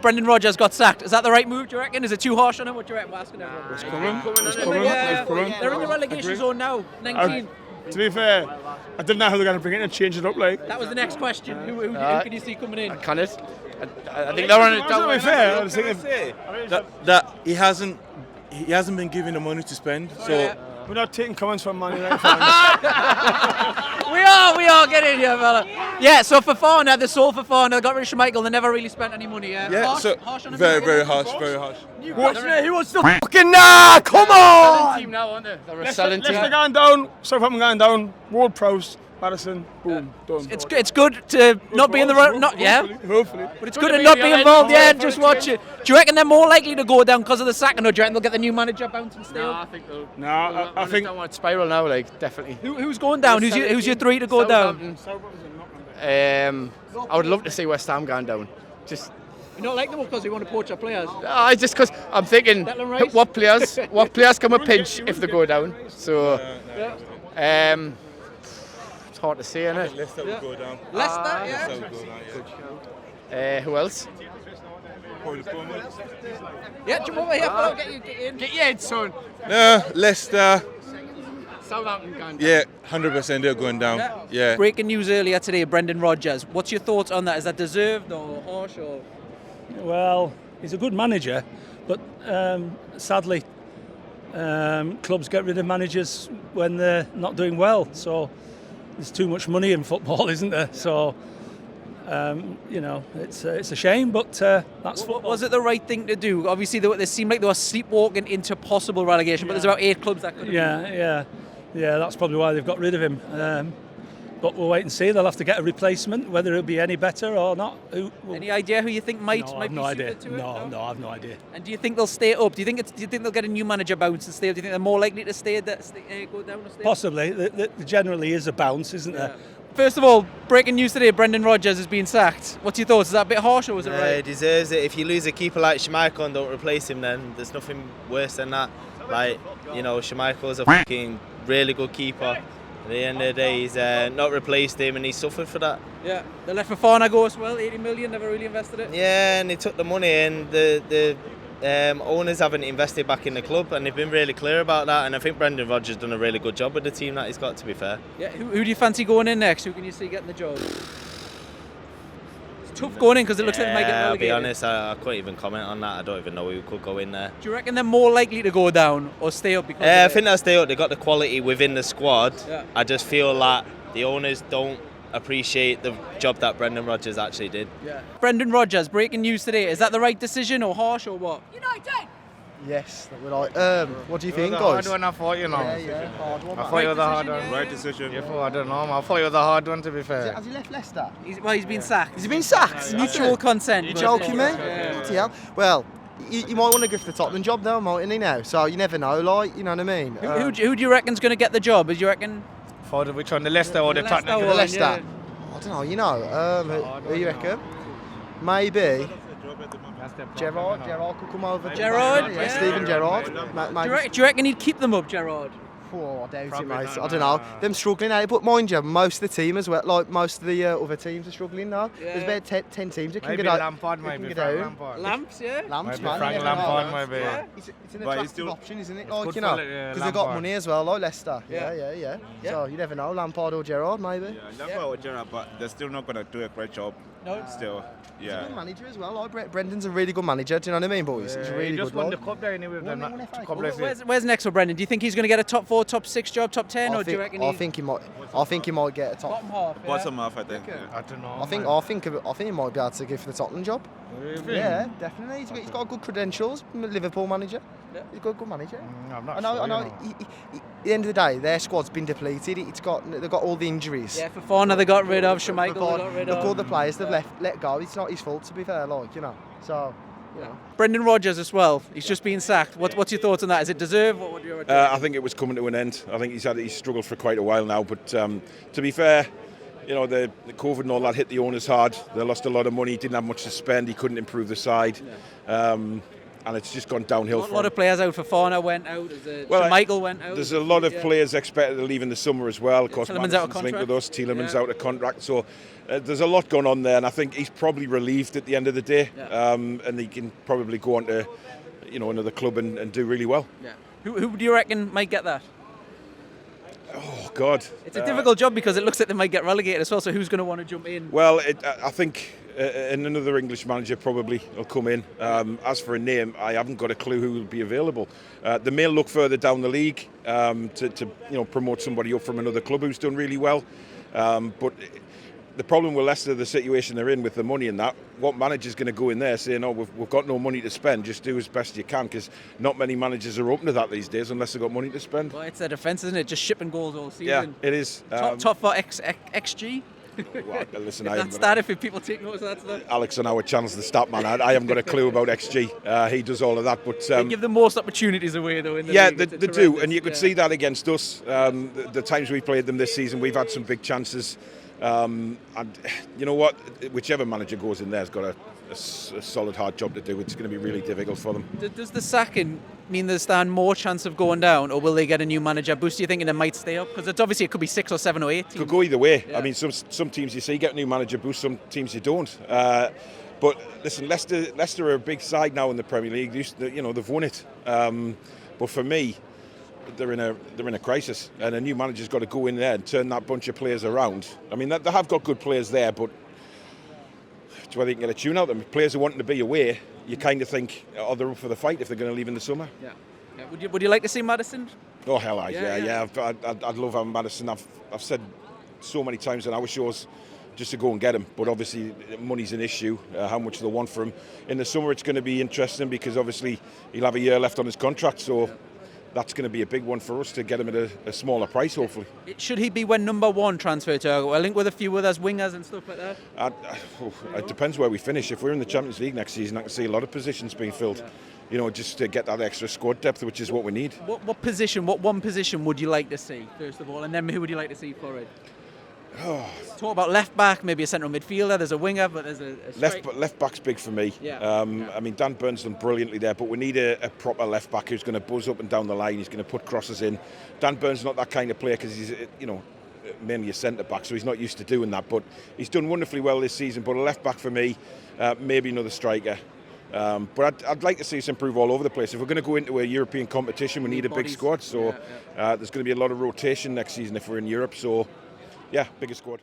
Brendon Rodgers got sacked. Is that the right move, do you reckon? Is it too harsh on him? What do you reckon? We're asking everyone. It's coming. They're in the relegation zone now, 19. To be fair, I didn't know how they're going to bring it and change it up. That was the next question. Who can you see coming in? Can it? I think they're on it. To be fair, I was thinking that he hasn't been given the money to spend. So we're not taking comments from Man United fans. we are getting here, fella. Yeah, so Fofana, they sold Fofana, they got rid of Schmeichel, they never really spent any money. harsh on him. Very harsh. He wants to fucking come on! Team now, aren't they? They're a Leicester selling team. going down, Southampton going down, Ward Prowse, Madison, boom, done. It's good to not be in the Hopefully. but it's good to not be involved. Yeah, and just watch it. Do you reckon they're more likely to go down because of the sacking, or do you reckon they'll get the new manager bounce and stay up? I think they'll. No, I think don't want to spiral now, definitely. Who's going down? Who's your three to go down? I would love to see West Ham going down. Just. You don't like them because you want to poach our players? Just because I'm thinking, what players come a pinch if they go down? So, it's hard to say, isn't it? Leicester will go down. Leicester, Leicester will go down, Who else? Yeah, come over here, get you in. Get your head, son. No, Leicester. Southampton going down. Yeah, 100% they're going down. Yeah. Breaking news earlier today, Brendon Rodgers. What's your thoughts on that? Is that deserved or harsh or? Well, he's a good manager, but sadly, clubs get rid of managers when they're not doing well. So there's too much money in football, isn't there? So it's a shame, but that's football. Was it the right thing to do? Obviously, they seemed like they were sleepwalking into possible relegation, but there's about 8 clubs that could have. Yeah. That's probably why they've got rid of him. But we'll wait and see. They'll have to get a replacement, whether it'll be any better or not. Any idea who you think might no, be I've no idea. suited to it? No, I've no idea. And do you think they'll stay up? Do you think they'll get a new manager bounce and stay up? Do you think they're more likely to go down or stay up? Possibly. There generally is a bounce, isn't there? First of all, breaking news today, Brendon Rodgers has been sacked. What's your thoughts? Is that a bit harsh or was it right? He deserves it. If you lose a keeper like Schmeichel and don't replace him, then there's nothing worse than that. Schmeichel's a fucking really good keeper. At the end of the day, he's not replaced him and he suffered for that. Yeah, they let Fofana go as well, 80 million, never really invested it. Yeah, and they took the money and the owners haven't invested back in the club and they've been really clear about that, and I think Brendon Rodgers has done a really good job with the team that he's got, to be fair. Yeah, who do you fancy going in next? Who can you see getting the job? It's tough going in because it looks like they might get relegated. I'll be honest, I couldn't even comment on that. I don't even know who could go in there. Do you reckon they're more likely to go down or stay up? Because I think they'll stay up. They've got the quality within the squad. Yeah. I just feel like the owners don't appreciate the job that Brendon Rodgers actually did. Yeah. Brendon Rodgers, breaking news today. Is that the right decision or harsh or what? United! Yes, that would what do you think, guys? Hard one, I thought, hard one. I thought you were the hard one. Right decision. I don't know. I thought you were the hard one, to be fair. Has he left Leicester? He's been sacked. Has he been sacked? Mutual consent. You joking me? Bloody hell. Well, you might want to go for the Tottenham job though, mightn't he now? So you never know, you know what I mean? Who do you reckon's going to get the job? Do you reckon? For which one, the Leicester or the Tottenham? The Leicester. I don't know, who you reckon? Maybe Gerrard could come over. Gerrard, yeah. Steven Gerrard. Do you reckon he'd keep them up, Gerrard? Oh, I doubt it, mate. I don't know. Them struggling now, but mind you, most of the team as well, like most of the other teams are struggling now. Yeah. There's about 10 teams that can Maybe get out. Lampard, maybe Frank Lampard. Lamps, yeah. Lamps, Maybe man. Frank Lampard, maybe. Yeah. It's an attractive option, isn't it? Because good they've got money as well, like Leicester. Yeah. So you never know, Lampard or Gerrard, maybe. Yeah, Lampard or Gerrard, but they're still not going to do a great job. No. Still, He's a good manager as well. Like Brendan's a really good manager. Do you know what I mean, boys? He's really He just good. won the cup there anyway with them. Where's next for Brendon? Do you think he's going to get a top 4, top 6 job, top 10, or do you reckon? I think he might get a top. Bottom half. Yeah? Bottom half, I think. I don't know. I think he might be able to go for the Tottenham job. Really? Yeah, definitely. He's got good credentials. Liverpool manager. Yeah. He's a good manager. I'm not I know. At the end of the day, their squad's been depleted. They've got all the injuries. Yeah, Fofana they got rid of, Schmeichel they got rid Look, all of. the players they've let go. It's not his fault, to be fair. So. Brendon Rodgers as well. He's just been sacked. What's your thoughts on that? Is it deserved? What would you reckon? I think it was coming to an end. I think he's struggled for quite a while now. But to be fair, the COVID and all that hit the owners hard. They lost a lot of money. Didn't have much to spend. He couldn't improve the side. and it's just gone downhill. A lot of players out. Fofana went out. Michael went out. There's a lot of players expected to leave in the summer as well. Of course, Tielemans out of Maddison's linked with us. Tielemans Yeah. out of contract. So there's a lot going on there, and I think he's probably relieved at the end of the day, and he can probably go on to another club and do really well. Yeah. Who do you reckon might get that? Oh God, It's a difficult job because it looks like they might get relegated as well. So who's going to want to jump in? Well, I think another English manager probably will come in. As for a name, I haven't got a clue who will be available. They may look further down the league to promote somebody up from another club who's done really well. But the problem with Leicester, the situation they're in with the money and that, what manager's going to go in there saying, "Oh, we've got no money to spend, just do as best you can," because not many managers are open to that these days unless they've got money to spend. Well, it's their defence, isn't it? Just shipping goals all season. Yeah, it is. Top for XG. Well, listen, if people take notice of that stuff. Alex on our channel's the stat man. I haven't got a clue about XG. He does all of that, but they give the most opportunities away though. In the league. they do, and you could see that against us. The times we played them this season, we've had some big chances. And you know what? Whichever manager goes in there has got a solid, hard job to do. It's going to be really difficult for them. Does the sacking mean they stand more chance of going down, or will they get a new manager boost? Do you think they might stay up? Because it could be 6 or 7 or 8 teams. Could go either way. Yeah. I mean, some teams you see get a new manager boost, some teams you don't. But listen, Leicester are a big side now in the Premier League. They've won it. But for me, they're in a crisis, and a new manager's got to go in there and turn that bunch of players around. I mean, they have got good players there, but do they can get a tune out of them? Players who want to be away, you kind of think, they're up for the fight if they're going to leave in the summer. Yeah. Would you like to see Maddison? Oh hell, I'd love having Maddison. I've said so many times on our shows just to go and get him, but obviously money's an issue. How much they want for him in the summer, it's going to be interesting because obviously he'll have a year left on his contract, so. That's going to be a big one for us to get him at a smaller price, hopefully. Should he be when number one transfer to a link with a few others, wingers and stuff like that? It depends where we finish. If we're in the Champions League next season, I can see a lot of positions being filled. Just to get that extra squad depth, which is what we need. What one position would you like to see, first of all? And then who would you like to see for it? Talk about left back, maybe a central midfielder. There's a winger, but there's a left back's big for me. I mean, Dan Burns done brilliantly there, but we need a proper left back who's going to buzz up and down the line. He's going to put crosses in. Dan Burns is not that kind of player because he's mainly a centre back, so he's not used to doing that. But he's done wonderfully well this season. But a left back for me, maybe another striker. But I'd like to see us improve all over the place. If we're going to go into a European competition, we need a big squad. So there's going to be a lot of rotation next season if we're in Europe. So. Yeah, bigger squad.